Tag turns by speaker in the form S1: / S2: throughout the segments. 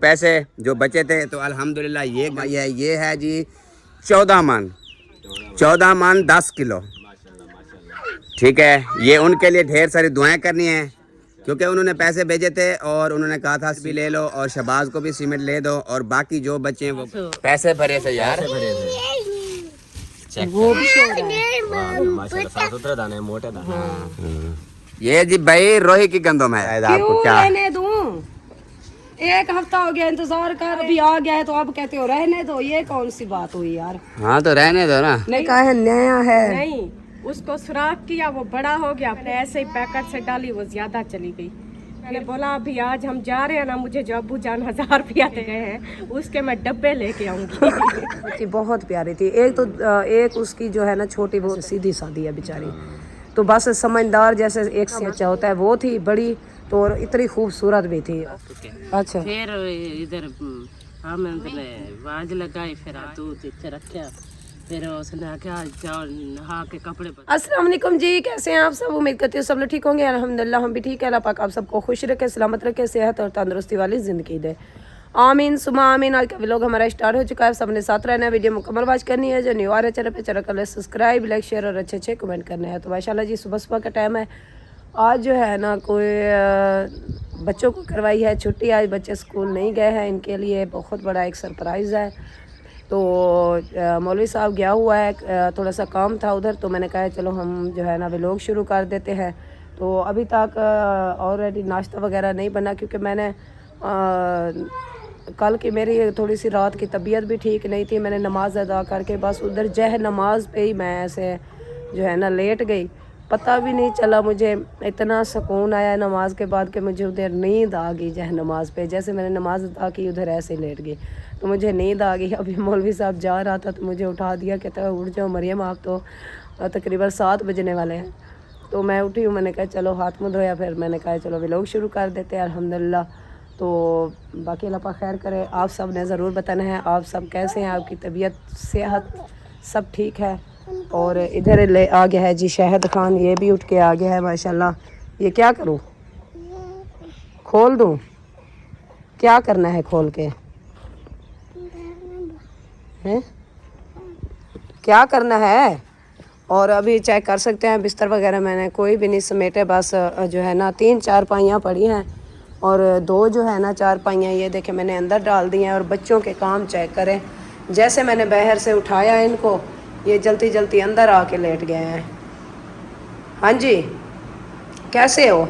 S1: پیسے جو بچے تھے تو الحمدللہ یہ ہے جی 14 من 10 کلو. ٹھیک ہے, یہ ان کے لیے ڈھیر ساری دعائیں کرنی ہیں کیونکہ انہوں نے پیسے بھیجے تھے اور انہوں نے کہا تھا بھی لے لو اور شہباز کو بھی سیمنٹ لے دو اور باقی جو بچے ہیں وہ پیسے بھرے تھے یار. یہ جی بھائی روہی کی گندم ہے. آپ کو کیا
S2: ایک ہفتہ ہو گیا انتظار کر, ابھی آ گیا ہے تو اب کہتے ہو رہنے دو. یہ کون سی بات ہوئی یار؟
S1: ہاں تو رہنے دو نا.
S2: نہیں کہا ہے نیا ہے.
S3: نہیں, اس کو سوراخ کیا وہ بڑا ہو گیا, اپنے ایسے ہی پیکٹ سے ڈالی وہ زیادہ چلی گئی. پھر بولا ابھی آج ہم جا رہے ہیں نا, مجھے جو ابو جان 1000 روپیہ دے گئے ہیں اس کے میں ڈبے لے کے آؤں گی.
S2: بہت پیاری تھی. ایک اس کی جو ہے نا چھوٹی بہت سیدھی سادھی ہے بیچاری, تو بس سمجھدار جیسے ایک سچا ہوتا ہے وہ تھی بڑی, تو اتنی خوبصورت بھی تھی. اچھا
S3: پھر ادھر ہم نے واج لگائی, پھر دودھ اتنے رکھا, پھر اس نے کہا جاؤ نہا کے کپڑے.
S2: السلام علیکم جی, کیسے ہیں آپ سب؟ امید کرتی ہوں سب لوگ ٹھیک ہوں گے. الحمدللہ ہم بھی ٹھیک ہے. اللہ پاک آپ سب کو خوش رکھے, سلامت رکھے, صحت اور تندرستی والی زندگی دے. آمین سما آمین. آج کا ولاگ ہمارا اسٹارٹ ہو چکا ہے. سب نے ساتھ رہنا ہے, ویڈیو مکمل واچ کرنی ہے. جو نیو آ رہے چینل پہ چینل کر سبسکرائب, لائک, شیئر اور اچھے کمنٹ کرنے ہیں. تو ماشاءاللہ جی صبح کا ٹائم ہے. آج جو ہے نا کوئی بچوں کو کروائی ہے چھٹی, آج بچے اسکول نہیں گئے ہیں. ان کے لیے بہت بڑا ایک سرپرائز ہے. تو مولوی صاحب گیا ہوا ہے, تھوڑا سا کام تھا ادھر, تو میں نے کہا چلو ہم جو ہے نا ولاگ شروع کر دیتے ہیں. تو ابھی تک آلریڈی ناشتہ وغیرہ نہیں بنا کیونکہ میں نے کل کی میری تھوڑی سی رات کی طبیعت بھی ٹھیک نہیں تھی. میں نے نماز ادا کر کے بس ادھر نماز پہ ہی میں ایسے جو ہے نا لیٹ گئی. پتہ بھی نہیں چلا, مجھے اتنا سکون آیا نماز کے بعد کہ مجھے ادھر نیند آ گئی نماز پہ. جیسے میں نے نماز ادا کی ادھر ایسے لیٹ گئی تو مجھے نیند آ گئی. ابھی مولوی صاحب جا رہا تھا تو مجھے اٹھا دیا, کہتا ہے اٹھ جاؤ مریم, آپ تو تقریباً 7 بجنے والے ہیں. تو میں اٹھی ہوں, میں نے کہا چلو ہاتھ منہ دھویا, پھر میں نے کہا چلو ولاگ شروع کر دیتے ہیں. الحمدللہ. تو باقی اللہ پاک خیر کرے. آپ سب نے ضرور بتانا ہے آپ سب کیسے ہیں, آپ کی طبیعت صحت سب ٹھیک ہے. اور ادھر لے آ گیا ہے جی شاہد خان, یہ بھی اٹھ کے آ گیا ہے ماشاءاللہ. یہ کیا کروں, کھول دوں؟ کیا کرنا ہے کھول کے, کیا کرنا ہے؟ اور ابھی چیک کر سکتے ہیں بستر وغیرہ میں نے کوئی بھی نہیں سمیٹے, بس جو ہے نا 3 چارپائیاں پڑی ہیں اور 2 جو ہے نا چارپائیاں یہ دیکھیں میں نے اندر ڈال دی ہیں. اور بچوں کے کام چیک کریں, جیسے میں نے باہر سے اٹھایا ان کو, یہ جلدی اندر آ کے لیٹ گئے ہیں. ہاں جی, کیسے ہو؟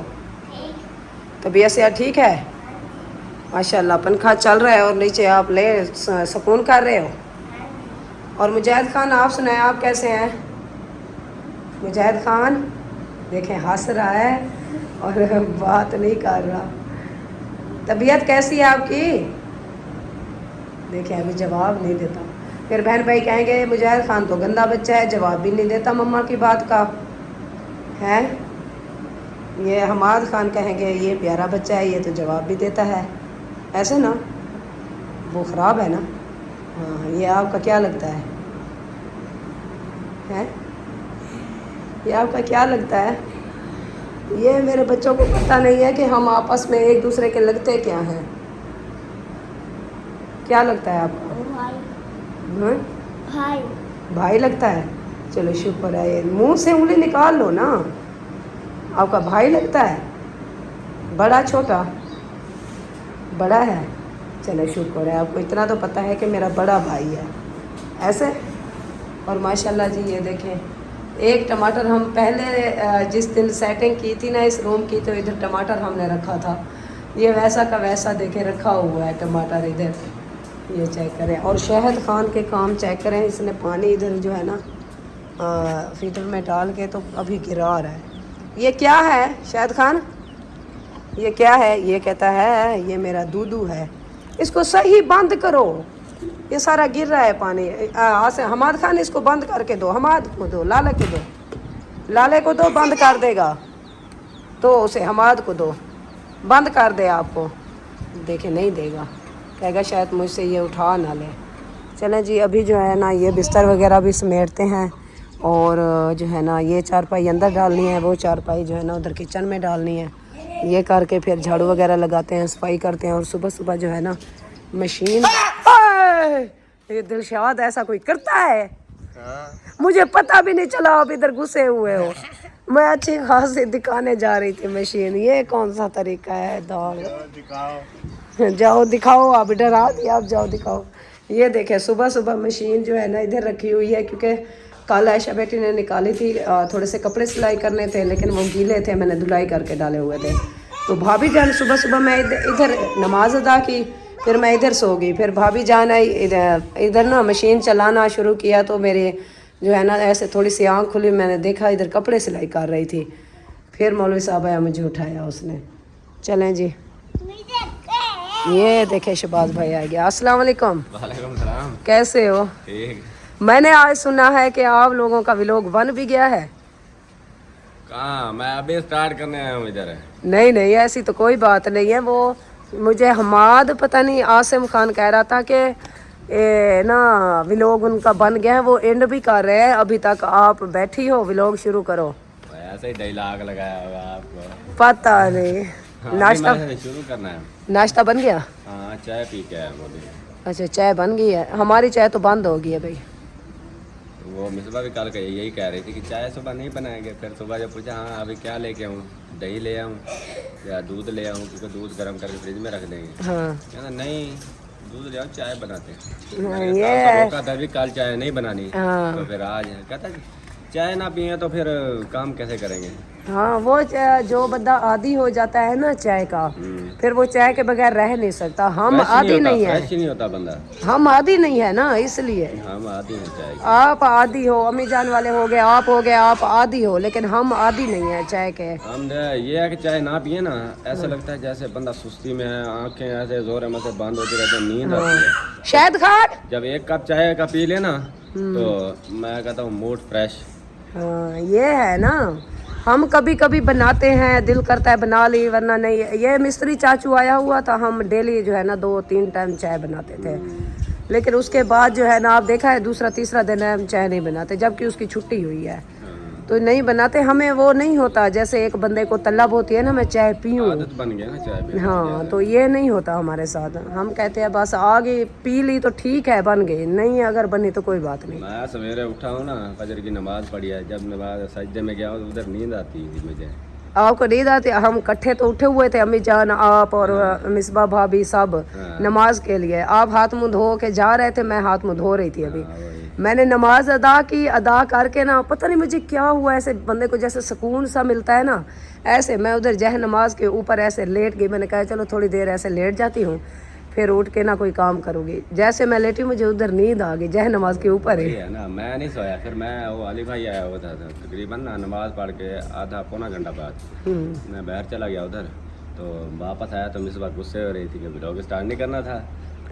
S2: طبیعت سے ٹھیک ہے ماشاءاللہ. پنکھا چل رہا ہے اور نیچے آپ لے سکون کر رہے ہو. اور مجاہد خان آپ سنائیں, آپ کیسے ہیں؟ مجاہد خان دیکھیں ہنس رہا ہے اور بات نہیں کر رہا. طبیعت کیسی ہے آپ کی؟ دیکھیں ابھی جواب نہیں دیتا. پھر بہن بھائی کہیں گے مجاہد خان تو گندا بچہ ہے, جواب بھی نہیں دیتا مما کی بات کا ہے. یہ حماد خان کہیں گے یہ پیارا بچہ ہے, یہ تو جواب بھی دیتا ہے. ایسے نا, وہ خراب ہے نا. ہاں, یہ آپ کا کیا لگتا ہے؟ یہ آپ کا کیا لگتا ہے؟ یہ میرے بچوں کو پتہ نہیں ہے کہ ہم آپس میں ایک دوسرے کے لگتے کیا ہیں. کیا لگتا ہے آپ کا؟ بھائی لگتا ہے. چلو شکر ہے, منہ سے انگلی نکال لو نا. آپ کا بھائی لگتا ہے, بڑا چھوٹا؟ بڑا ہے. چلو شکر ہے, آپ کو اتنا تو پتہ ہے کہ میرا بڑا بھائی ہے ایسے. اور ماشاءاللہ جی یہ دیکھیں, ایک ٹماٹر ہم پہلے جس دن سیٹنگ کی تھی نا اس روم کی, تو ادھر ٹماٹر ہم نے رکھا تھا, یہ ویسا کا ویسا دیکھیں رکھا ہوا ہے ٹماٹر ادھر. یہ چیک کریں. اور شاہد خان کے کام چیک کریں, اس نے پانی ادھر جو ہے نا فیڈر میں ڈال کے تو ابھی گرا رہا ہے. یہ کیا ہے شاہد خان, یہ کیا ہے؟ یہ کہتا ہے یہ میرا دودو ہے, اس کو صحیح بند کرو, یہ سارا گر رہا ہے پانی. حماد خان اس کو بند کر کے دو, حماد کو دو, لالے کو دو, لالے کو دو, بند کر دے گا تو اسے حماد کو دو, بند کر دے. آپ کو دیکھیں نہیں دے گا, کہے گا شاید مجھ سے یہ اٹھا نہ لے. چلیں جی ابھی جو ہے نا یہ بستر وغیرہ بھی سمیٹتے ہیں, اور جو ہے نا یہ چارپائی اندر ڈالنی ہے, وہ چارپائی جو ہے نا ادھر کچن میں ڈالنی ہے. یہ کر کے پھر جھاڑو وغیرہ لگاتے ہیں, صفائی کرتے ہیں, اور صبح جو ہے نا मशीन आए! ये दिलशाद ऐसा कोई करता है? मुझे पता भी नहीं चला आप इधर घुसे हुए हो। मैं अच्छी खासी दिखाने जा रही थी मशीन। ये कौन सा तरीका है दाल? जाओ दिखाओ, आप डरा दिया, आप जाओ दिखाओ। ये देखे सुबह सुबह मशीन जो है ना इधर रखी हुई है, क्योंकि कल आयशा बेटी ने निकाली थी, थोड़े से कपड़े सिलाई करने थे लेकिन वो गीले थे, मैंने धुलाई करके डाले हुए थे। तो भाभी जान सुबह सुबह मैं इधर नमाज अदा की, फिर मैं इधर सो गई। फिर भाभी जान आई इधर ना मशीन चलाना शुरू किया, तो मेरे जो है ना ऐसे थोड़ी सी आँख खुली, मैंने देखा इधर कपड़े सिलाई कर रही थी। फिर मौलवी साहब आया, मुझे उठाया उसने। चलें जी, ये देखे शहबाज भाई आ गया। अस्सलाम वालेकुम।
S1: वालेकुम सलाम।
S2: कैसे हो?
S1: ठीक।
S2: मैंने आज सुना है कि आप लोगों का व्लॉग बन भी गया है।
S1: कहाँ, मैं अभी स्टार्ट करने आया हूँ इधर।
S2: नहीं नहीं, ऐसी तो कोई बात नहीं है। वो मुझे हमाद पता नहीं आसिम खान कह रहा था कि ना व्लॉग उनका बन गया है, वो एंड भी कर रहे हैं। अभी तक आप बैठी हो, व्लॉग शुरू करो।
S1: ऐसे ही डायलॉग लगाया होगा आपको,
S2: पता नहीं। नाश्ता
S1: शुरू करना है।
S2: नाश्ता बन गया?
S1: हाँ, चाय पी के आया मोदी।
S2: अच्छा, चाय बन गई है। हमारी चाय तो बंद हो गई है भाई।
S1: वो मिसबा भी कल यही कह रही थी कि चाय सुबह नहीं बनाएंगे। फिर सुबह जब पूछा, हाँ अभी क्या लेके आऊँ, दही ले आऊँ या दूध ले आऊँ, क्योंकि दूध गर्म करके फ्रिज में रख देंगे।
S2: हाँ,
S1: कहना नहीं, दूध ले आओ, चाय बनाते।
S2: ये
S1: कहता भी कल चाय नहीं बनानी,
S2: हाँ।
S1: तो फिर आज कहता चाय ना पिए तो फिर काम कैसे करेंगे।
S2: हाँ, वो जो बंदा आदी हो जाता है ना चाय का, फिर वो चाय के बगैर रह नहीं सकता। हम आदी नहीं है,
S1: फ्रेश नहीं होता बंदा।
S2: हम आदी नहीं है ना, इसलिए।
S1: हम आदी हैं चाय के।
S2: आप आदी हो, अम्मी जान वाले हो गए, आप हो गए, आप आदी हो, लेकिन हम आदी नहीं है चाय के।
S1: हम ये है कि चाय ना पिए ना, ऐसा लगता है जैसे बंदा सुस्ती में है, आंखें ऐसे जोर से बंद होती रहती है, नींद आती है।
S2: शायद खाट
S1: जब एक कप चाय का पी लेना तो मैं कहता हूँ मूड फ्रेश।
S2: हाँ, ये है ना। हम कभी कभी बनाते हैं, दिल करता है बना ली, वरना नहीं। ये मिस्त्री चाचू आया हुआ था, हम डेली जो है ना 2-3 टाइम चाय बनाते थे, लेकिन उसके बाद जो है ना आप देखा है दूसरा तीसरा दिन हम चाय नहीं बनाते, जबकि उसकी छुट्टी हुई है तो नहीं बनाते। हमें वो नहीं होता जैसे एक बंदे को तलब होती है ना मैं चाय पीऊँ,
S1: आदत बन गया ना चाय पीने की।
S2: हाँ, तो ये नहीं होता हमारे साथ। हम कहते हैं बस आगे पी ली तो ठीक है, बन गई, नहीं अगर बनी तो कोई बात नहीं।
S1: मैं सवेरे उठा हूँ ना, फजर की नमाज पढ़ी है, जब नमाज सजदे में गया हूँ उधर नींद आती थी मुझे।
S2: आपको नींद आती? हम इकट्ठे तो उठे हुए थे, अम्मी जान, आप और मिसबा भाभी सब नमाज के लिए। आप हाथ मुंह धो के जा रहे थे, मैं हाथ मुंह धो रही थी अभी। मैंने नमाज अदा की, अदा करके ना पता नहीं मुझे क्या हुआ, ऐसे बंदे को जैसे सुकून सा मिलता है ना, ऐसे मैं उधर जह नमाज के ऊपर ऐसे लेट गई। मैंने कहा चलो थोड़ी देर ऐसे लेट जाती हूँ, फिर उठ के ना कोई काम करूँगी। जैसे मैं लेटी मुझे उधर नींद आ गई, जह नमाज के ऊपर ही
S1: है ना। मैं नहीं सोया, फिर मैं वो अली भाई आया हुआ था तकरीबन ना, नमाज पढ़ के आधा पौना घंटा बाद मैं बाहर चला गया उधर। तो वापस आया तो मिसबा गुस्से हो रही थी कि व्लॉग स्टार्ट नहीं करना था,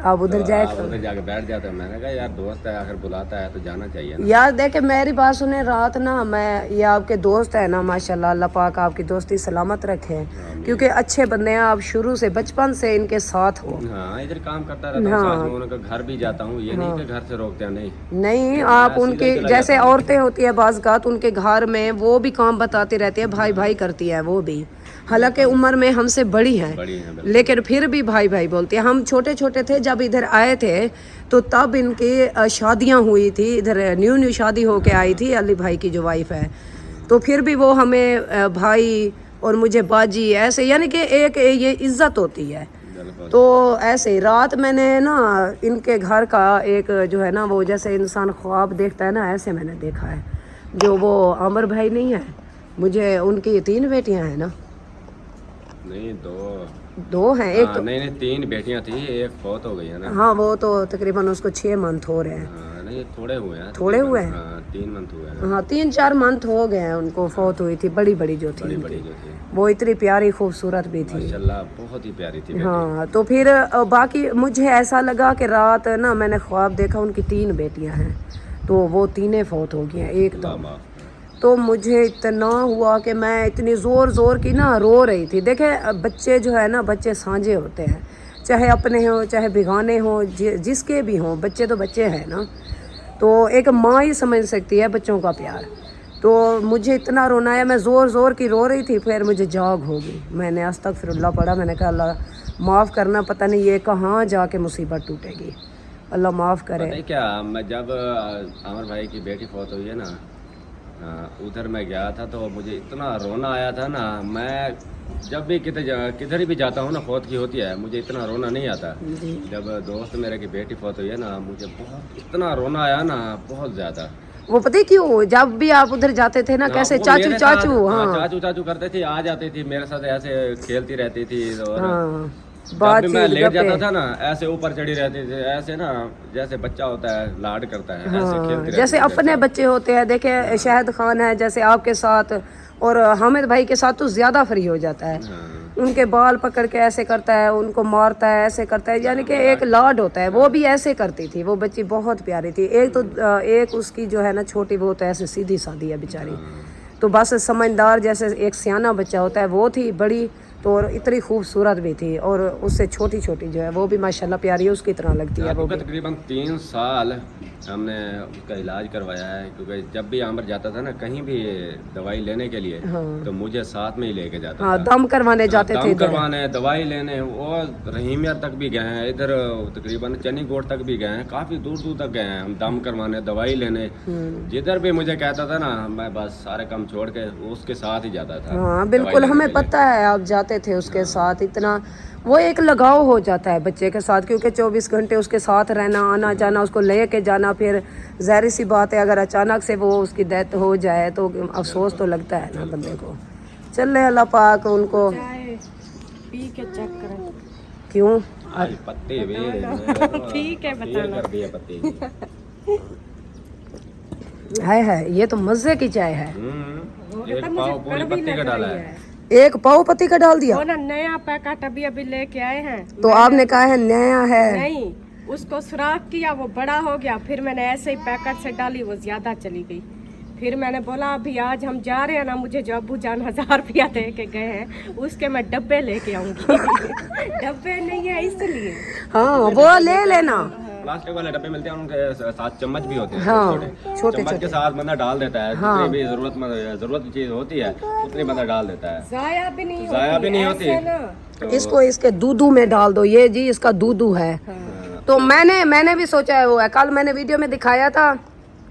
S2: आप उधर जाए
S1: आप उधर जाके बैठ जाते। मैंने कहा यार दोस्त है, आखिर बुलाता है तो जाना चाहिए ना।
S2: यार देखे मेरी बात सुने, रात ना मैं, ये आपके दोस्त है ना, माशाल्लाह अल्लाह पाक आपकी दोस्ती सलामत रखे, क्योंकि अच्छे बंदे हैं आप, शुरू से बचपन से इनके साथ हो।
S1: हाँ, इधर काम करता रहता हूँ, साथ में उनका घर भी जाता हूँ, ये नहीं कि घर से रोकते हैं, नहीं।
S2: आप उनके जैसे औरतें होती है बाज़ उनके घर में, वो भी काम बताती रहती है, भाई भाई करती है वो भी, हालांकि उम्र में हमसे बड़ी हैं, लेकिन फिर भी भाई भाई बोलती है। हम छोटे छोटे थे जब इधर आए थे, तो तब इनकी शादियां हुई थी, इधर न्यू शादी होके आई थी अली भाई की जो वाइफ है, तो फिर भी वो हमें भाई और मुझे बाजी ऐसे, यानी कि एक ये इज्जत होती है। तो ऐसे ही रात मैंने ना इनके घर का एक जो है ना, वो जैसे इंसान ख्वाब देखता है ना, ऐसे मैंने देखा है। जो वो आमिर भाई नहीं है, मुझे उनकी 3 बेटियां हैं ना,
S1: नहीं
S2: दो हैं। एक
S1: तो नहीं 3 बेटियां थी, एक फौत हो गई है ना।
S2: हाँ, वो तो तकरीबन उसको 6 मंथ हो रहे हैं।
S1: हाँ, नहीं थोड़े हुए हैं,
S2: थोड़े हुए हैं।
S1: हाँ, 3 मंथ हुए हैं।
S2: हाँ, 3-4 मंथ हो गए हैं उनको, फौत हुई थी। बड़ी बड़ी जो थी,
S1: बड़ी जो थी
S2: वो इतनी प्यारी खूबसूरत भी थी,
S1: माशाल्लाह, बहुत ही प्यारी थी।
S2: हाँ, तो फिर बाकी मुझे ऐसा लगा कि रात ना मैंने ख्वाब देखा उनकी 3 बेटियां हैं, तो वो 3 फौत हो गई हैं एकदम। तो मुझे इतना हुआ कि मैं इतनी ज़ोर की ना रो रही थी। देखे बच्चे जो है ना, बच्चे साझे होते हैं, चाहे अपने हों चाहे बिगाने हों, जिसके भी हों, बच्चे तो बच्चे हैं ना। तो एक माँ ही समझ सकती है बच्चों का प्यार। तो मुझे इतना रोना आया, मैं ज़ोर की रो रही थी, फिर मुझे जाग हो गई। मैंने अस्तगफिरुल्लाह पढ़ा, मैंने कहा अल्लाह माफ़ करना, पता नहीं ये कहाँ जाके मुसीबत टूटेगी, अल्लाह माफ़ करे।
S4: पता है क्या, मैं जब आमिर भाई की बेटी फौत हुई है ना, उधर मैं गया था तो मुझे इतना रोना आया था ना। मैं जब भी किधर भी जाता हूँ ना, फौत की होती है, मुझे इतना रोना नहीं आता। जब दोस्त मेरे की बेटी फौत हुई है ना, मुझे बहुत इतना रोना आया ना, बहुत ज़्यादा।
S2: वो पता है क्यों, जब भी आप उधर जाते थे ना, कैसे
S4: वो
S2: चाचू
S4: मेरे साथ-
S2: चाचू, हाँ
S4: चाचू चाचू करते थे, आ जाती थी मेरे साथ, ऐसे खेलती रहती थी। और
S2: हाँ,
S4: जब भी मैं
S2: बातचीत
S4: लेट जाता
S2: गप्पे,
S4: था ना, ऐसे ऊपर चढ़ी रहती थी, ऐसे ना जैसे बच्चा होता है लाड करता है, ऐसे
S2: हाँ,
S4: खेलती रहती
S2: जैसे
S4: थी मेरे
S2: अपने
S4: साथ।
S2: बच्चे होते हैं। देखे शाहिद खान है जैसे आपके साथ, और हामिद भाई के साथ तो ज़्यादा फ्री हो जाता है।
S4: हाँ।
S2: उनके बाल पकड़ के ऐसे करता है, उनको मारता है, ऐसे करता है, यानी कि एक लाड होता है। वो भी ऐसे करती थी, वो बच्ची बहुत प्यारी थी। एक तो एक उसकी जो है ना छोटी, वो तो ऐसे सीधी सादी है बेचारी, तो बस समझदार जैसे एक सियाना बच्चा होता है वो थी बड़ी, तो और इतनी खूबसूरत भी थी। और उससे छोटी छोटी जो है वो भी माशाल्लाह प्यारी है, उसकी तरह लगती है वो भी।
S4: तकरीबन 3 साल हमने उसका इलाज करवाया है, क्योंकि जब भी आमिर जाता था ना कहीं भी दवाई लेने के लिए, तो मुझे साथ में ही लेके जाता
S2: हाँ,
S4: था।
S2: दम करवाने जाते थे
S4: दम
S2: इधर।
S4: करवाने, दवाई लेने, और रहीमिया तक भी गए हैं, इधर तकरीबन चनीगोट तक भी गए हैं, काफ़ी दूर दूर तक गए हैं हम दम करवाने, दवाई लेने। जिधर भी मुझे कहता था ना, मैं बस सारे काम छोड़ के उसके साथ ही जाता था।
S2: हाँ बिल्कुल,
S4: दवाई
S2: हमें
S4: लेने के लिए।
S2: पता है आप जाते थे उसके साथ। इतना वो एक लगाव हो जाता है बच्चे के साथ, क्योंकि 24 घंटे उसके साथ रहना, आना जाना, उसको ले के जाना। फिर ज़ाहिर सी बात है अगर अचानक से वो उसकी डेथ हो जाए तो अफसोस तो लगता है ना बंदे को। चल अल्लाह पाक उनको,
S3: चाय पी के चेक करें।
S2: क्यों
S4: आज पत्ते भी
S3: ठीक है, बताना।
S4: कर दिए पत्ते।
S2: है ये तो मज़े की चाय है।
S4: एक पाव पूरी पत्ती का डाला है।
S2: एक पाव पत्ती का डाल दिया,
S3: वो ना नया पैकेट अभी अभी लेके आए हैं।
S2: तो आपने कहा है नया है।
S3: नहीं, उसको सुराख किया, वो बड़ा हो गया, फिर मैंने ऐसे ही पैकेट से डाली, वो ज्यादा चली गई। फिर मैंने बोला अभी आज हम जा रहे हैं ना, मुझे जो अब्बू जान 1000 रुपया दे के गए हैं, उसके मैं डब्बे लेके आऊंगी। डब्बे नहीं है इसलिए।
S2: हाँ वो ले लेना।
S4: प्लास्टिक वाले डब्बे मिलते हैं, उनके साथ चम्मच भी होते हैं।
S2: हाँ,
S4: छोटे
S2: छोटे
S4: चम्मच के साथ बंदा डाल देता है। जितनी भी जरूरत की चीज होती है उतनी बंदा डाल देता है।
S3: जाया भी नहीं
S4: जाया भी नहीं होती।
S3: ऐसे ना।
S2: इसको इसके दूधू में डाल दो। ये जी इसका दूधू है। तो मैंने भी सोचा है वो है। कल मैंने वीडियो में दिखाया था,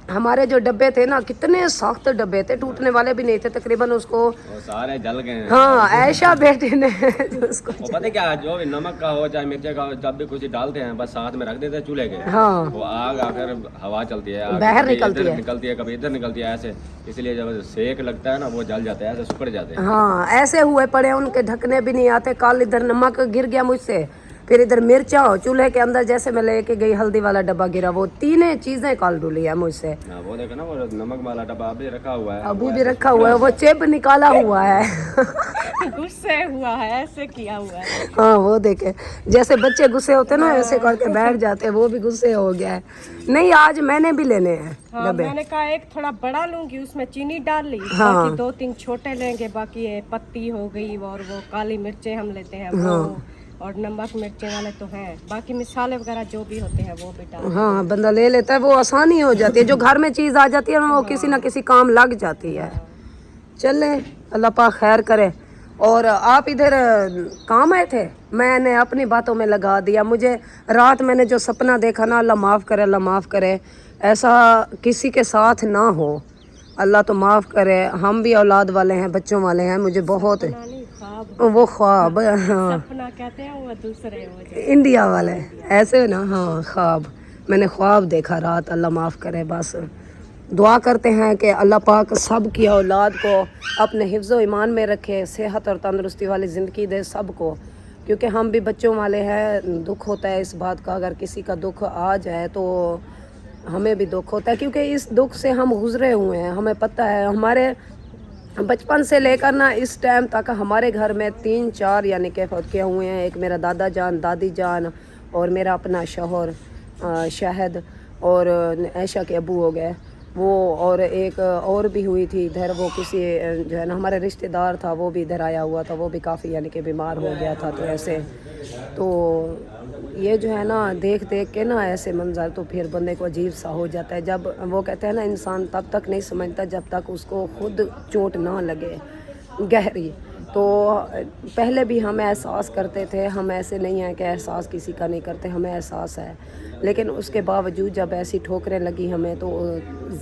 S2: हमारे जो डब्बे थे ना, कितने सख्त डब्बे थे, टूटने वाले भी नहीं थे तकरीबन। उसको
S4: वो सारे जल गए हैं।
S2: हाँ ऐशा बेटे ने उसको,
S4: वो पता है क्या, जो भी नमक का हो चाहे मिर्ची का हो, जब भी कुछ डालते हैं बस साथ में रख देते हैं चूल्हे के।
S2: हाँ
S4: वो आग आकर हवा चलती है, आग
S2: बाहर
S4: कभी
S2: निकलती
S4: इधर
S2: है।
S4: निकलती है, कभी इधर निकलती है, ऐसे। इसलिए जब सेक लगता है ना, वो जल जाते हैं, ऐसे सुकड़ जाते हैं।
S2: हाँ ऐसे हुए पड़े, उनके ढकने भी नहीं आते। कल इधर नमक गिर गया मुझसे, फिर इधर मिर्चा चूल्हे के अंदर जैसे मैं लेके गई, हल्दी वाला डब्बा गिरा। वो तीनों चीजें कल डुली है मुझसे।
S4: हाँ, वो देखो ना, वो नमक वाला डब्बा अभी रखा हुआ है।
S2: अभी भी रखा हुआ है, वो चिप निकाला हुआ है।
S3: गुस्से हुआ है, ऐसे किया हुआ है।
S2: हाँ वो देखे, जैसे बच्चे गुस्से होते हैं ना, ऐसे करके बैठ जाते हैं। वो भी गुस्से हो गया है। नहीं आज मैंने भी लेने हैं
S3: हाँ,
S2: डब्बे।
S3: मैंने कहा एक थोड़ा बड़ा लूंगी, उसमें चीनी डाल ली।
S2: हाँ।
S3: बाकी 2-3 छोटे लेंगे, बाकी ये पत्ती हो गई और वो काली मिर्चें हम लेते हैं वो, और नमक मिर्चें वाले तो हैं। बाकी मिसाले वगैरह जो भी होते हैं वो भी डाल।
S2: हाँ बंदा ले लेता है, वो आसानी हो जाती है। जो घर में चीज़ आ जाती है ना, वो किसी ना किसी काम लग जाती है। चले अल्लाह पाक खैर करे। और आप इधर काम आए थे, मैंने अपनी बातों में लगा दिया। मुझे रात मैंने जो सपना देखा ना, अल्लाह माफ़ करे, अल्लाह माफ़ करे, ऐसा किसी के साथ ना हो। अल्लाह तो माफ़ करे। हम भी औलाद वाले हैं, बच्चों वाले हैं। मुझे बहुत
S3: नहीं, ख्वाब
S2: वो ख्वाब, हाँ
S3: सपना कहते हैं, वो दूसरे हो जाए।
S2: इंडिया वाले ऐसे ना, हाँ ख्वाब। मैंने ख्वाब देखा रात, अल्लाह माफ़ करे। बस दुआ करते हैं कि अल्लाह पाक सब की औलाद को अपने हिफ्ज़ व ईमान में रखे, सेहत और तंदुरुस्ती वाली ज़िंदगी दे सबको। क्योंकि हम भी बच्चों वाले हैं, दुख होता है इस बात का। अगर किसी का दुख आ जाए तो हमें भी दुख होता है, क्योंकि इस दुख से हम गुज़रे हुए हैं। हमें पता है, हमारे बचपन से लेकर ना इस टाइम तक हमारे घर में 3-4 यानी कि फौत किए हुए हैं। एक मेरा दादा जान, दादी जान, और मेरा अपना शौहर शाहिद, और ऐशा के अबू हो गए वो। और एक और भी हुई थी इधर, वो किसी जो है ना हमारे रिश्तेदार था, वो भी इधर आया हुआ था। वो भी काफ़ी यानी कि बीमार हो गया था। तो ऐसे तो ये जो है ना, देख देख के ना ऐसे मंजर, तो फिर बंदे को अजीब सा हो जाता है। जब वो कहते हैं ना, इंसान तब तक नहीं समझता जब तक उसको खुद चोट ना लगे गहरी। تو پہلے بھی ہم احساس کرتے تھے, ہم ایسے نہیں ہیں کہ احساس کسی کا نہیں کرتے, ہمیں احساس ہے, لیکن اس کے باوجود جب ایسی ٹھوکریں لگی ہمیں تو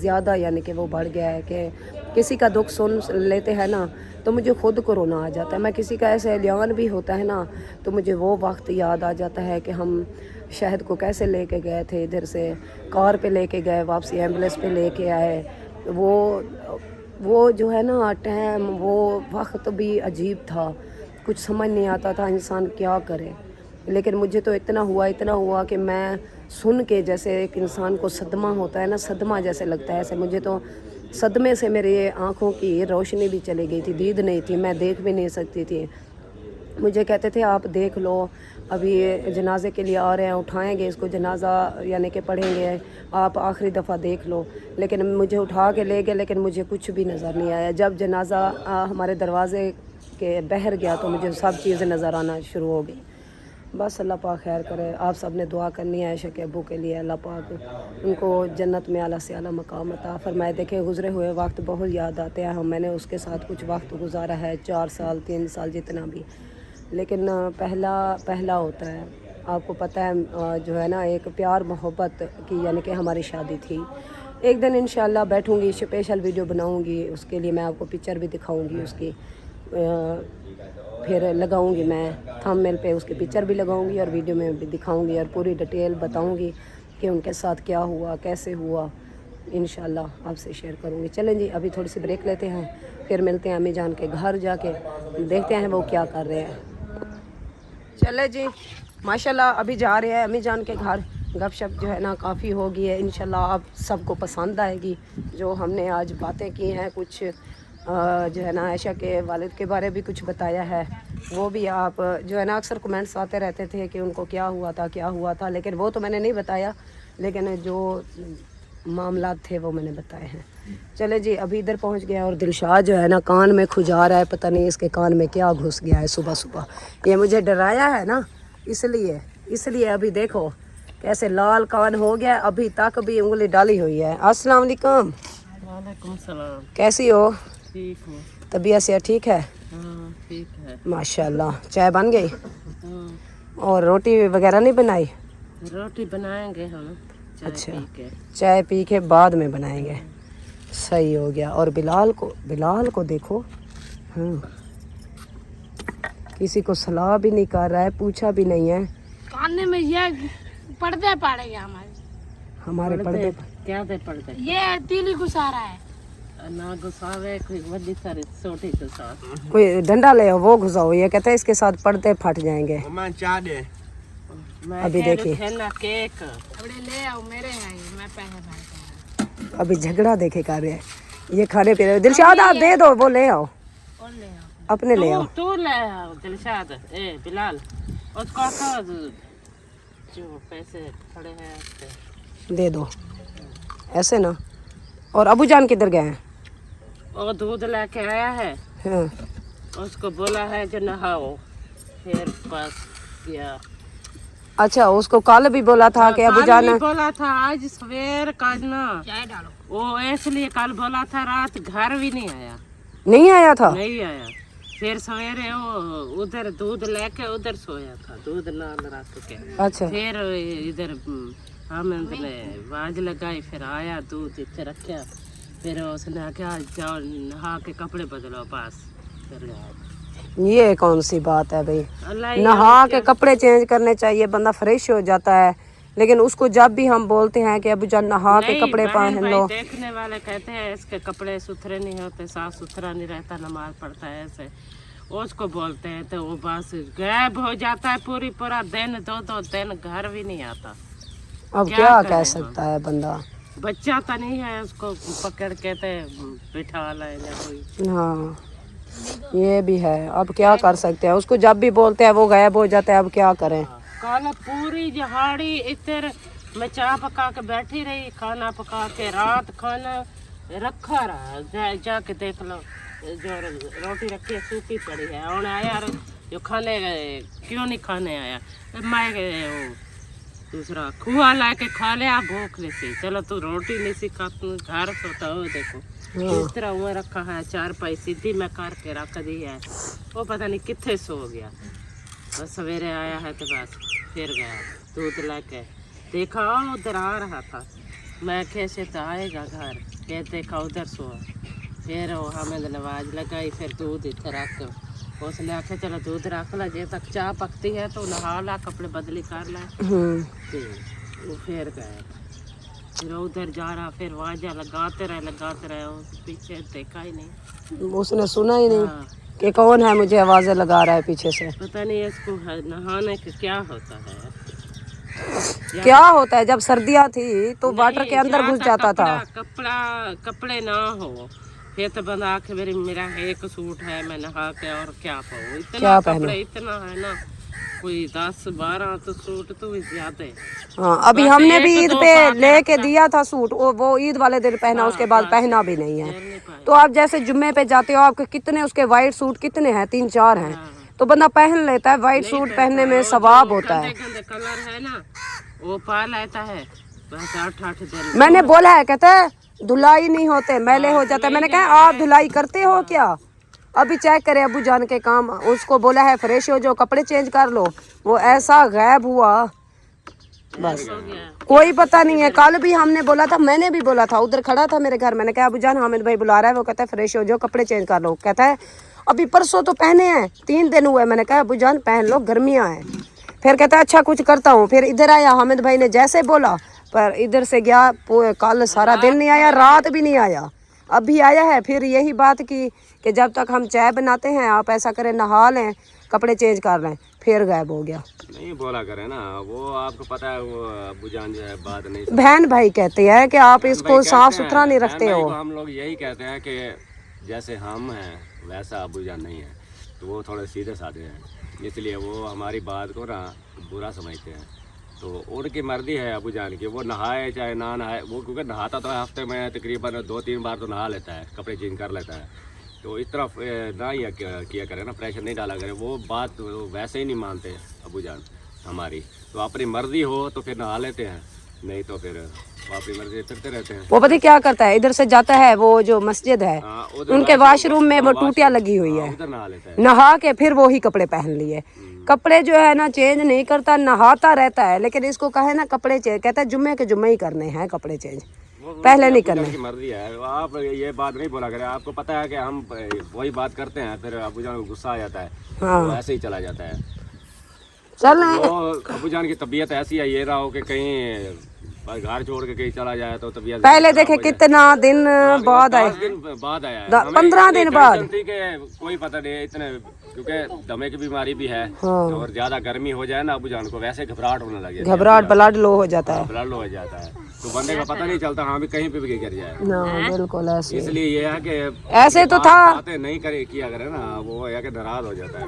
S2: زیادہ یعنی کہ وہ بڑھ گیا ہے کہ کسی کا دکھ سن لیتے ہیں نا تو مجھے خود کو رونا آ جاتا ہے. میں کسی کا ایسے اعلان بھی ہوتا ہے نا تو مجھے وہ وقت یاد آ جاتا ہے کہ ہم شہد کو کیسے لے کے گئے تھے, ادھر سے کار پہ لے کے گئے, واپسی ایمبولینس پہ لے کے آئے. وہ جو ہے نا ٹائم, وہ وقت بھی عجیب تھا, کچھ سمجھ نہیں آتا تھا انسان کیا کرے. لیکن مجھے تو اتنا ہوا کہ میں سن کے جیسے ایک انسان کو صدمہ ہوتا ہے نا, صدمہ جیسے لگتا ہے, ایسے مجھے تو صدمے سے میری آنکھوں کی روشنی بھی چلی گئی تھی, دید نہیں تھی, میں دیکھ بھی نہیں سکتی تھی. مجھے کہتے تھے آپ دیکھ لو, ابھی جنازے کے لیے آ رہے ہیں, اٹھائیں گے اس کو, جنازہ یعنی کہ پڑھیں گے, آپ آخری دفعہ دیکھ لو. لیکن مجھے اٹھا کے لے گئے, لیکن مجھے کچھ بھی نظر نہیں آیا. جب جنازہ ہمارے دروازے کے بہر گیا تو مجھے سب چیزیں نظر آنا شروع ہو گئی. بس اللہ پاک خیر کرے. آپ سب نے دعا کرنی ہے عائشہ کے ابو کے لیے, اللہ پاک ان کو جنت میں اعلیٰ سے اعلیٰ مقام عطا فرمائے. دیکھیں گزرے ہوئے وقت بہت یاد آتے ہیں, میں نے اس کے ساتھ کچھ وقت گزارا ہے, 4 سال 3 سال جتنا بھی, لیکن پہلا ہوتا ہے. آپ کو پتہ ہے جو ہے نا ایک پیار محبت کی یعنی کہ ہماری شادی تھی. ایک دن انشاءاللہ بیٹھوں گی, اسپیشل ویڈیو بناؤں گی, اس کے لیے میں آپ کو پکچر بھی دکھاؤں گی اس کی, پھر لگاؤں گی میں تھمبنیل پہ, اس کی پکچر بھی لگاؤں گی اور ویڈیو میں بھی دکھاؤں گی اور پوری ڈیٹیل بتاؤں گی کہ ان کے ساتھ کیا ہوا, کیسے ہوا. انشاءاللہ آپ سے شیئر کروں گی. چلیں جی ابھی تھوڑی سی بریک لیتے ہیں, پھر ملتے ہیں امی جان کے گھر جا کے, دیکھتے ہیں وہ کیا کر رہے ہیں. چلے جی ماشاءاللہ ابھی جا رہے ہیں امی جان کے گھر. گپ شپ جو ہے نا کافی ہوگی ہے, انشاءاللہ آپ سب کو پسند آئے گی جو ہم نے آج باتیں کی ہیں. کچھ جو ہے نا عائشہ کے والد کے بارے بھی کچھ بتایا ہے, وہ بھی آپ جو ہے نا اکثر کمنٹس آتے رہتے تھے کہ ان کو کیا ہوا تھا, لیکن وہ تو میں نے نہیں بتایا, لیکن جو معاملات تھے وہ میں نے بتائے ہیں. چلے جی ابھی ادھر پہنچ گیا, اور دلشاد جو ہے نا کان میں کھجا رہا ہے, پتہ نہیں اس کے کان میں کیا گھس گیا ہے صبح صبح. یہ مجھے ڈرایا ہے نا, اس لیے ابھی دیکھو کیسے لال کان ہو گیا, ابھی تک بھی انگلی ڈالی ہوئی ہے. السلام علیکم.
S3: وعلیکم السلام.
S2: کیسی ہو؟
S3: ٹھیک ہوں.
S2: طبیعت سے ٹھیک ہے؟
S3: ہاں ٹھیک ہے.
S2: ماشاءاللہ. چائے بن گئی
S3: ہاں
S2: اور روٹی وغیرہ نہیں بنائی؟
S3: روٹی بنائیں گے ہم,
S2: اچھا چائے پی کے بعد میں بنائیں گے. صحیح ہو گیا. اور بلال کو دیکھو, ہاں کسی کو صلاح بھی نہیں کر رہا ہے, پوچھا بھی نہیں ہے.
S5: کانے میں یہ پردے پڑے گا
S2: ہمارے پردے
S3: کیا دے پڑتے
S5: یہ تیلی گسا رہا ہے.
S3: نہ گساوے کوئی ودی ساری چھوٹی گسا,
S2: کوئی ڈنڈا لے آؤ وہ گھساؤ, یہ کہتے ہیں اس کے ساتھ پردے پھٹ جائیں گے. ابھی دیکھیے
S3: نا کیک
S5: ابڑے لے آؤ میرے ہیں, میں پیسے بھرتا ہوں.
S2: ابھی جھگڑا دیکھے کر رہے ہیں, یہ کھانے پی رہے. دلشاد آپ دے دو, وہ لے آؤ,
S5: اور لے آؤ.
S2: اپنے لے آؤ.
S3: تو لے آؤ دلشاد. اے بلال اس کا جو پیسے کھڑے ہیں
S2: دے دو ایسے نا. اور ابو جان کدھر گئے ہیں؟
S3: وہ دودھ لے کے آیا ہے,
S2: ہاں
S3: اس کو بولا ہے کہ نہاؤ, پھر بس کیا.
S2: اچھا اس کو کل بھی بولا تھا کہ ابو جان
S3: بولا تھا آج سویر کا نا,
S5: چائے ڈالو.
S3: وہ اس لیے کل بولا تھا, رات گھر بھی نہیں آیا.
S2: نہیں آیا.
S3: پھر سویرے وہ ادھر دودھ لے کے ادھر سویا تھا, دودھ نال رکھ کے.
S2: اچھا
S3: پھر ادھر ہم نے باز لگائی, پھر آیا دودھ اتنے رکھا, پھر اس نے کہا جاؤ نہا کے کپڑے بدلو, بس پھر
S2: یہ کون سی بات ہے بھائی,
S3: اللہ
S2: نہا کے کپڑے چینج کرنے چاہیے, بندہ فریش ہو جاتا ہے. لیکن اس کو جب بھی ہم بولتے ہیں کہ ابو جان نہا کے کپڑے پہن لو,
S3: دیکھنے والے کہتے ہیں اس کے کپڑے ستھرے نہیں ہوتے, صاف ستھرا نہیں رہتا, نماز پڑھتا ہے ایسے, اس کو بولتے ہیں تو وہ بس غائب ہو جاتا ہے پورا دن, 2 دن گھر بھی نہیں آتا.
S2: اب کیا کہہ سکتا ہے بندہ,
S3: بچہ تو نہیں ہے, اس کو پکڑ کے بٹھا لائے یا کوئی.
S2: ہاں یہ بھی ہے, اب کیا کر سکتے ہیں. اس کو جب بھی بولتے ہیں وہ غائب ہو جاتا ہے, اب کیا کریں.
S3: کل پوری دہاڑی ادھر میں چائے پکا کے بیٹھی رہی, کھانا پکا کے, رات کھانا رکھا رہا, جا کے دیکھ لو جو روٹی رکھی ہے سوکھی پڑی ہے. اور آیا جو کھانے کیوں نہیں کھانے آیا, میں دوسرا کھوا لا کے کھا لیا, بھوک نہیں سی, چلو تو روٹی نہیں سی کھا, تم گھر سوتا ہو. دیکھو اس طرح وہ رکھا ہے, 4 پائی سیدھی میں کر کے رکھ دی ہے,
S5: वो पता नहीं कितने सो गया। बस सवेरे आया है तो बस फिर गया दूध लेके। देखा उधर आ रहा था, मैं कैसे तो आएगा घर, के देखा उधर सोया। फिर वो हमें नवाज लगाई, फिर दूध इधर रख के उसने आखे चलो दूध रख ला, जब तक चाय पकती है तो नहा ला, कपड़े बदली कर ला। तो वो फिर गए, फिर उधर जा रहा, फिर वाजा लगाते रहे, उस पीछे देखा ही नहीं।
S2: उसने सुना ही नहीं
S5: हाँ,
S2: कि कौन है मुझे आवाजें लगा रहा है पीछे से।
S5: पता नहीं इसको नहाने का क्या होता है।
S2: क्या होता है, जब सर्दियाँ थी तो वाटर के अंदर घुस जाता था।
S5: कपड़े ना हो फिर तो बंदा आखे मेरा एक सूट है, मैं नहा के और क्या पाऊँ, इतना कपड़े इतना है ना, कोई 10-12 तो सूट तो भी ज्यादा है।
S2: हाँ, अभी हमने भी ईद पे लेके दिया था सूट, वो ईद वाले दिन पहना, उसके बाद पहना भी नहीं है। तो आप जैसे जुम्मे पे जाते हो, आपके कितने उसके वाइट सूट कितने हैं, 3-4 हैं, तो बंदा पहन लेता है। वाइट सूट पहनने में सवाब होता है।
S5: कलर है ना वो पा लेता है, बस 8 दिन।
S2: मैंने बोला है, कहता है धुलाई नहीं होते, मैले हो जाते। मैंने कहा आप धुलाई करते हो क्या? अभी चेक करे अबू जान के काम, उसको बोला है फ्रेश हो, जो कपड़े चेंज कर लो, वो ऐसा गायब हुआ बस कोई पता नहीं है। कल भी हमने बोला था, मैंने भी बोला था, उधर खड़ा था मेरे घर, मैंने कहा अबू जान हामिद भाई बुला रहा है, वो कहता है फ्रेश हो जाओ, कपड़े चेंज कर लो। कहता है अभी परसों तो पहने हैं, 3 दिन हुए। मैंने कहा अबू जान पहन लो, गर्मियाँ हैं। फिर कहता है अच्छा कुछ करता हूँ। फिर इधर आया, हामिद भाई ने जैसे बोला, पर इधर से गया, कल सारा दिन नहीं आया, रात भी नहीं आया, अभी आया है। फिर यही बात की कि जब तक हम चाय बनाते हैं आप ऐसा करें, नहा लें, कपड़े चेंज कर लें, फिर गायब हो गया।
S4: नहीं बोला करे ना, वो आपको पता है, वो अबू जान जो है बात नहीं।
S2: बहन भाई कहते हैं कि आप इसको साफ सुथरा नहीं रखते हो।
S4: हम लोग यही कहते हैं कि जैसे हम हैं वैसा अबू जान नहीं है, तो वो थोड़े सीधे साधे हैं, इसलिए वो हमारी बात को ना बुरा समझते हैं। तो उनकी मर्जी है अबू जान की, वो नहाए चाहे ना नहाए, वो क्योंकि नहाता तो हफ्ते में तकरीबन 2-3 बार तो नहा लेता है, कपड़े चेंज कर लेता है। तो इस तरफ ना ही किया करे ना, प्रेशर नहीं डाला करे, वो बात वैसे ही नहीं मानते अबू जान हमारी। तो अपनी मर्जी हो तो फिर नहा लेते हैं, नहीं तो फिर वो अपनी मर्जी फिरते रहते हैं।
S2: वो पता क्या करता है, इधर से जाता है, वो जो मस्जिद है उनके वाशरूम में वो टूटियां लगी हुई है,
S4: उधर नहा लेता है,
S2: नहा के फिर वो ही कपड़े पहन लिए। कपड़े जो है ना चेंज नहीं करता, नहाता रहता है। लेकिन इसको कहे ना कपड़े चेंज, कहता है जुम्मे के जुम्मे ही करने हैं कपड़े चेंज, पहले नहीं करने।
S4: की मर्जी है, आप ये बात नहीं बोला करें। आपको पता है कि हम वही बात करते हैं, फिर अबू जान को गुस्सा आ जाता है,
S2: हाँ।
S4: तो ऐसे ही चला जाता है।
S2: चल
S4: तो अबू जान की तबीयत ऐसी है, ये रहा हो कि कहीं घर छोड़ के कहीं चला जाए तो तबीयत
S2: पहले देखे कितना दिन बाद आए,
S4: 10 दिन बाद आया है,
S2: 15 दिन बाद।
S4: कोई पता नहीं इतने, क्योंकि दमे की बीमारी भी है,
S2: हाँ।
S4: और ज्यादा गर्मी हो जाए ना अबू जान को वैसे घबराहट होने लगे,
S2: घबराहट, ब्लड लो हो जाता है,
S4: ब्लड लो हो जाता है, तो बंदे का पता नहीं चलता हाँ भी कहीं पे भी गिर जाए।
S2: ना बिल्कुल ऐसे।
S4: इसलिए ये है कि
S2: ऐसे तो था,
S4: बातें नहीं करे किया करे ना, वो है कि नाराज हो जाता है,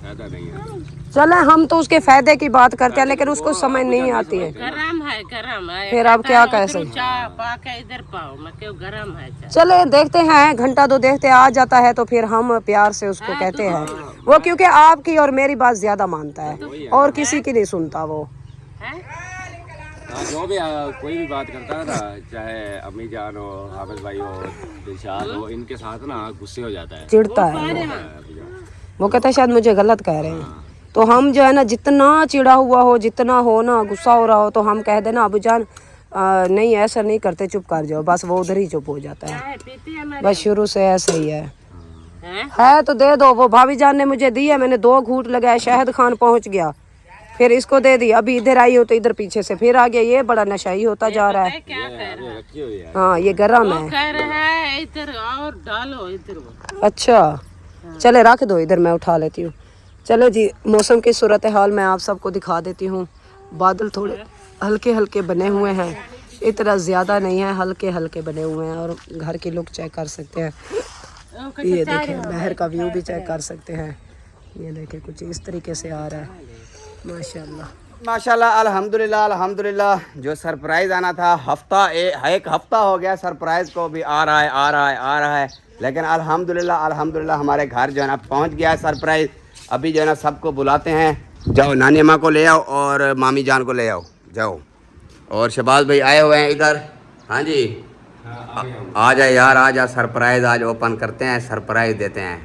S4: फायदा नहीं है।
S2: चले हम तो उसके फायदे की बात करते हैं, लेकिन उसको समझ नहीं आती है।
S5: गरम है।
S2: फिर आप क्या कह सकते।
S5: चाय पा के इधर पाओ, मैं क्यों गरम है चाय।
S2: चले देखते हैं, घंटा 2 देखते आ जाता है तो फिर हम प्यार से उसको कहते हैं। वो क्योंकि आपकी और मेरी बात ज्यादा मानता है और किसी की नहीं सुनता वो।
S4: हाँ, जो भी कोई भी बात करता है ना, चाहे अम्मी जान हो, हामिद भाई हो, दिलशाद हो, इनके साथ ना गुस्से हो जाता है,
S2: चिढ़ता है वो कहता है शायद मुझे गलत कह रहे हैं। तो हम जो है ना, जितना चिड़ा हुआ हो, जितना हो ना, गुस्सा हो रहा हो, तो हम कह देना अबू जान नहीं ऐसा नहीं करते, चुप कर जाओ, बस वो उधर ही चुप हो जाता है। बस शुरू से ऐसे ही है तो दे दो। वो भाभी जान ने मुझे दी है, मैंने 2 घूंट लगाए, शहद खान पहुंच गया, फिर इसको दे दी। अभी इधर आई हो तो इधर पीछे से फिर आ गया। ये बड़ा नशाई होता जा रहा है। हाँ ये गरम है,
S5: कह रहा है इधर और डालो इधर।
S2: अच्छा चले रख दो इधर, मैं उठा लेती हूँ। चलो जी, मौसम की सूरत हाल मैं आप सबको दिखा देती हूँ। बादल थोड़े हल्के हल्के बने हुए हैं, इतना ज़्यादा नहीं है, हल्के हल्के बने हुए हैं। और घर की लुक चेक कर सकते हैं, ये देखें, बाहर का व्यू भी चेक कर सकते हैं। ये देखें कुछ इस तरीके से आ रहा है, माशाल्लाह
S1: माशाल्लाह, अल्हम्दुलिल्लाह अल्हम्दुलिल्लाह। जो सरप्राइज़ आना था एक हफ्ता हो गया, सरप्राइज़ को भी आ रहा है, लेकिन अल्हम्दुलिल्लाह अल्हम्दुलिल्लाह हमारे घर जो है ना पहुंच गया है सरप्राइज़। अभी जो है ना सबको बुलाते हैं, जाओ नानी अम्मा को ले आओ और मामी जान को ले आओ, जाओ। और शहबाज भाई आए हुए हैं इधर। हाँ जी, आ जाए यार, आ जा, सरप्राइज़ आज ओपन करते हैं, सरप्राइज़ देते हैं।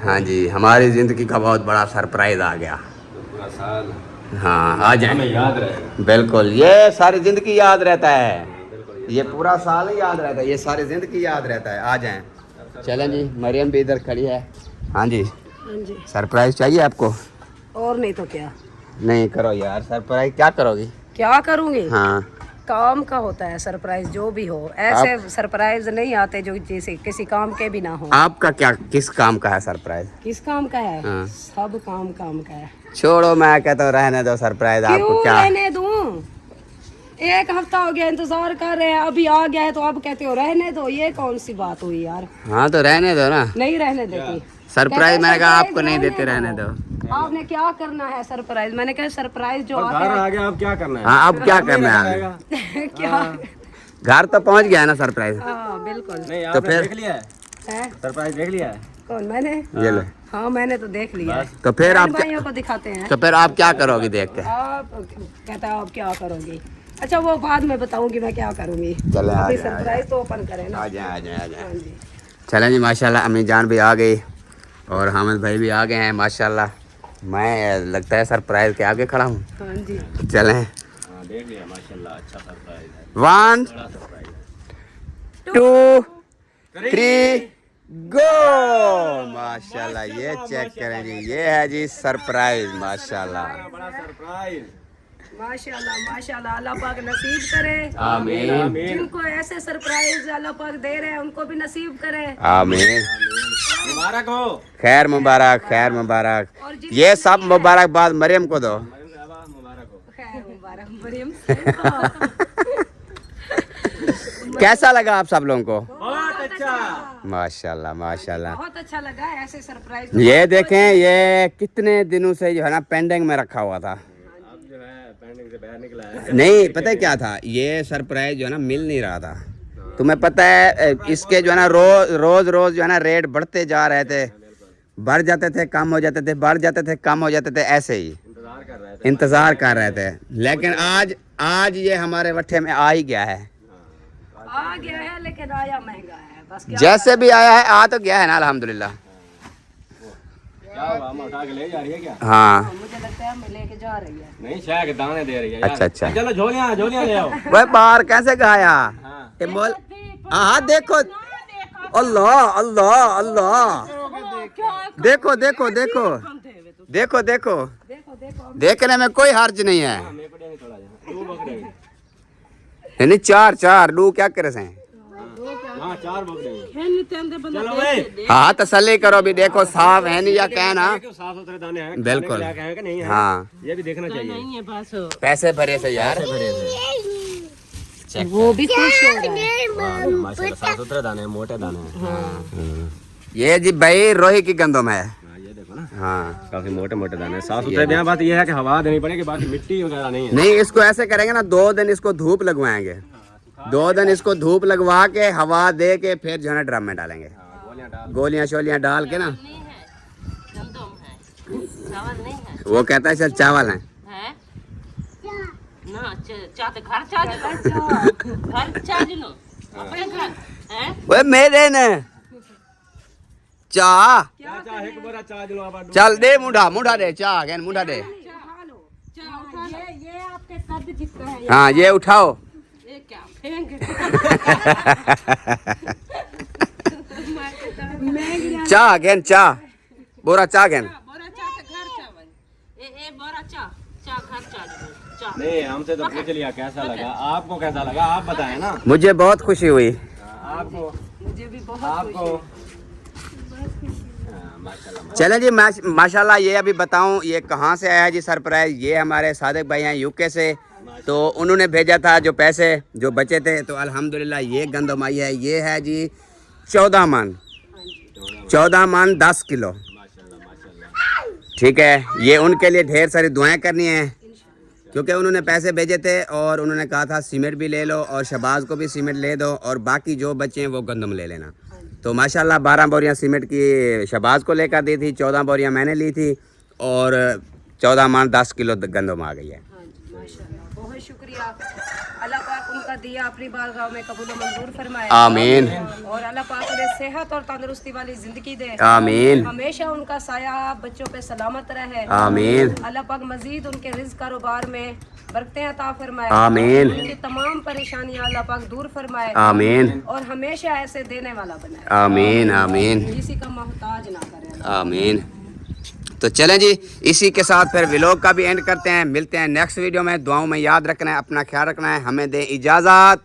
S1: ہاں جی ہماری زندگی کا بہت بڑا سرپرائز آ گیا.
S4: پورا سال
S1: ہاں آ جائیں.
S4: ہمیں یاد رہے.
S1: بالکل یہ ساری زندگی یاد رہتا ہے, یہ پورا سال ہی یاد رہتا ہے, یہ ساری زندگی یاد رہتا ہے. آ جائیں. چلیں جی مریم بھی ادھر کھڑی ہے. ہاں جی
S2: ہاں جی
S1: سرپرائز چاہیے آپ کو؟
S2: اور نہیں تو کیا,
S1: نہیں کرو یار سرپرائز, کیا کرو گی؟
S2: کیا کروں گی,
S1: ہاں
S2: کام کا ہوتا ہے سرپرائز جو بھی ہو, ایسے سرپرائز نہیں آتے جو جیسے کسی کام کے بھی نہ ہو.
S1: آپ کا کیا کس کام کا ہے سرپرائز؟
S2: کس کام کا ہے؟
S1: ہاں.
S2: سب کام کا ہے.
S1: چھوڑو میں کہتا ہوں رہنے دو سرپرائز آپ کو.
S2: کیوں
S1: کیا
S2: رہنے دوں, ایک ہفتہ ہو گیا انتظار کر رہے ہیں, ابھی آ گیا ہے تو اب کہتے ہو رہنے دو, یہ کون سی بات ہوئی یار.
S1: ہاں تو رہنے دو نا
S2: نہیں رہنے دیتی.
S1: سرپرائز. میں نے کہا آپ کو
S2: سرپرائز
S1: نہیں دیتے رہنے دو.
S2: آپ نے کیا کرنا ہے سرپرائز؟ میں نے کہا سرپرائز جو
S4: گھر آ گیا اب کیا کرنا ہے؟
S1: ہاں اب کیا کرنا ہے آگے؟
S2: ہے کیا.
S1: گھر تو پہنچ گیا نا سرپرائز.
S2: ہاں بالکل.
S4: نہیں
S1: تو
S4: آپ نے
S1: پھر-
S4: دیکھ لیا ہے
S2: ہے
S4: سرپرائز دیکھ لیا ہے.
S2: کون, میں نے؟
S1: یہ لے.
S2: ہاں میں نے تو دیکھ لیا ہے.
S1: تو پھر آپ
S2: بہن بھائیوں کو دکھاتے ہیں.
S1: تو پھر آپ کیا کرو گی دیکھ کے؟
S2: آپ کہتا ہے آپ کیا کرو گی. اچھا وہ بعد میں بتاؤں گی میں کیا کروں گی.
S1: چلیں آ
S2: ابھی
S1: جائیں,
S2: سرپرائز تو اوپن کریں نا.
S1: آ جائیں آ جائیں آ جائیں.
S2: ہاں جی
S1: چلیں جی ماشاءاللہ امی جان بھی آ گئی اور حامد بھائی بھی آ گئے ہیں ماشاءاللہ. میں لگتا ہے سرپرائز کے آگے کھڑا ہوں.
S2: ہاں جی.
S1: چلیں
S4: ہاں دیکھ لیا ماشاءاللہ اچھا سرپرائز ہے.
S1: 1
S4: بڑا سرپرائز ہے.
S1: 2 3 گو. ماشاءاللہ یہ چیک کریں جی, یہ ہے جی سرپرائز ماشاءاللہ.
S4: بڑا سرپرائز.
S2: ماشاءاللہ اللہ پاک نصیب کرے.
S1: آمین
S2: جن کو ایسے سرپرائز اللہ پاک دے رہے ہیں ان کو بھی نصیب کرے.
S1: آمین.
S4: مبارک ہو.
S1: خیر مبارک خیر مبارک. یہ سب مبارکباد مریم کو دو.
S4: مبارک ہو.
S2: خیر مبارک مریم.
S1: کیسا لگا آپ سب لوگوں کو؟
S4: بہت اچھا.
S1: ماشاءاللہ ماشاءاللہ.
S2: بہت اچھا لگا ایسے سرپرائز.
S1: یہ دیکھیں یہ کتنے دنوں سے جو ہے نا پینڈنگ میں رکھا ہوا تھا.
S4: اب جو ہے پینڈنگ سے باہر نکلا ہے.
S1: نہیں پتہ ہے کیا تھا, یہ سرپرائز جو ہے نا مل نہیں رہا تھا. تمہیں پتہ ہے اس کے جو ہے نا روز جو ہے نا ریٹ بڑھتے جا رہے تھے, بڑھ جاتے تھے کم ہو جاتے تھے, بڑھ جاتے تھے کم ہو جاتے تھے, ایسے ہی
S4: انتظار کر رہے تھے.
S1: انتظار کر رہے تھے. لیکن آج یہ ہمارے وٹھے میں آ ہی گیا ہے.
S2: آ گیا ہے لیکن آیا مہنگا ہے بس. کیا
S1: جیسے بھی آیا ہے آ تو گیا ہے نا الحمدللہ.
S4: کیا ہوا, ہم اٹھا کے لے جا رہی ہے کیا؟
S1: ہاں
S2: مجھے لگتا ہے ہمیں لے کے جا رہی ہے.
S4: نہیں شاہ کے دانے دے رہی ہے یار.
S1: اچھا اچھا.
S4: چلو جھولیاں لے آؤ.
S1: وہ باہر کیسے گایا؟
S4: ہاں.
S1: ہاں دیکھو اللہ اللہ اللہ. دیکھو دیکھو دیکھو دیکھو دیکھو, دیکھنے میں کوئی حرج نہیں ہے.
S4: میرے کو نہیں تھوڑا جہاں. دو بکرے ہیں.
S1: یعنی چار ڈو کیا کرے سے.
S4: ہاں 4 بکرے ہیں. چلو بھائی.
S1: ہاں تسلی کرو بھی, دیکھو صاف ہے نہیں یا کہنا.
S4: صاف ستھرے دانے ہیں.
S1: بالکل.
S4: کھانے کے لائق ہیں کہ نہیں ہیں.
S1: ہاں
S4: یہ بھی دیکھنا چاہیے.
S5: نہیں ہے بس
S1: پیسے بھرے سے یار.
S2: وہ بھی خوش ہو رہا ہے.
S4: ماشاءاللہ صاف ستھرے دانے ہیں, موٹے دانے ہیں.
S1: یہ جی بھائی روہی کی گندم ہے.
S4: ہاں یہ دیکھو نا
S1: ہاں
S4: کافی موٹے دانے ہیں. صاف ستھرے بھی ہیں. بات یہ ہے کہ ہوا دینی پڑے گی, باقی مٹی وغیرہ نہیں ہے.
S1: نہیں اس کو ایسے کریں گے نا, 2 دن اس کو دھوپ لگوائیں گے. 2 دن اس کو دھوپ لگوا کے ہوا دے کے پھر جو ہے نا ڈرم میں ڈالیں گے.
S4: گولیاں ڈال.
S1: گولیاں شولیاں ڈال کے نا.
S5: نہیں ہے, گندم ہے, چاول نہیں ہے.
S1: وہ کہتا ہے چل چاول ہیں.
S5: ہے نا چاہتے گھر چاہ لو اپنے گھر ہے.
S1: وہ میرے نے چاہ
S4: چاچا ایک بڑا چا دلو آپ.
S1: چل دے مونڈا دے چاہ گین مونڈا دے.
S3: یہ آپ کے قد جتنا ہے.
S1: ہاں یہ اٹھاؤ.
S5: یہ کیا پھینک
S1: چاہ گین چاہ بورا چاہ گین.
S5: بورا چاہ گھر چاول. اے بورا چاہ گھر چاہ.
S4: نہیں ہم سے تو پوچھ لیا کیسا لگا, آپ کو کیسا لگا آپ بتائیں نا.
S1: مجھے بہت خوشی ہوئی.
S4: آپ کو
S2: مجھے بھی بہت
S4: آپ کو ماشاءاللہ.
S1: چلیں جی ماشاءاللہ. یہ ابھی بتاؤں یہ کہاں سے آیا جی سرپرائز. یہ ہمارے صادق بھائی ہیں UK سے, تو انہوں نے بھیجا تھا جو پیسے جو بچے تھے, تو الحمدللہ یہ گندم آئی ہے. یہ ہے جی 14 من 10 کلو. ٹھیک ہے, یہ ان کے لیے ڈھیر ساری دعائیں کرنی ہیں کیونکہ انہوں نے پیسے بھیجے تھے اور انہوں نے کہا تھا سیمنٹ بھی لے لو اور شہباز کو بھی سیمنٹ لے دو اور باقی جو بچے ہیں وہ گندم لے لینا. تو ماشاءاللہ 12 بوریاں سیمنٹ کی شہباز کو لے کر دی تھی, 14 بوریاں میں نے لی تھی اور 14 من 10 کلو گندم آ گئی ہے.
S2: ماشاءاللہ بہت شکریہ.
S3: शुक्रिया। अल्लाह पाक उनका दिया अपनी बारगाह में कबूल व मंजूर फरमाए।
S1: आमीन
S3: और अल्लाह पाक उन्हें सेहत और तंदुरुस्ती वाली जिंदगी दे।
S1: आमीन
S3: हमेशा उनका साया बच्चों पे सलामत रहे।
S1: आमीन
S3: अल्लाह पाक मजीद उनके रिज़्क़ कारोबार में बरकतें अता फरमाए।
S1: आमीन
S3: उनकी तमाम परेशानियां अल्लाह पाक दूर फरमाए।
S1: आमीन
S3: और हमेशा ऐसे देने वाला बनाए।
S1: आमीन आमीन
S3: किसी का मोहताज ना करे।
S1: आमीन। तो चलें जी, इसी के साथ फिर व्लॉग का भी एंड करते हैं। मिलते हैं नेक्स्ट वीडियो में। दुआओं में याद रखना है, अपना ख्याल रखना है। हमें दे इजाज़त।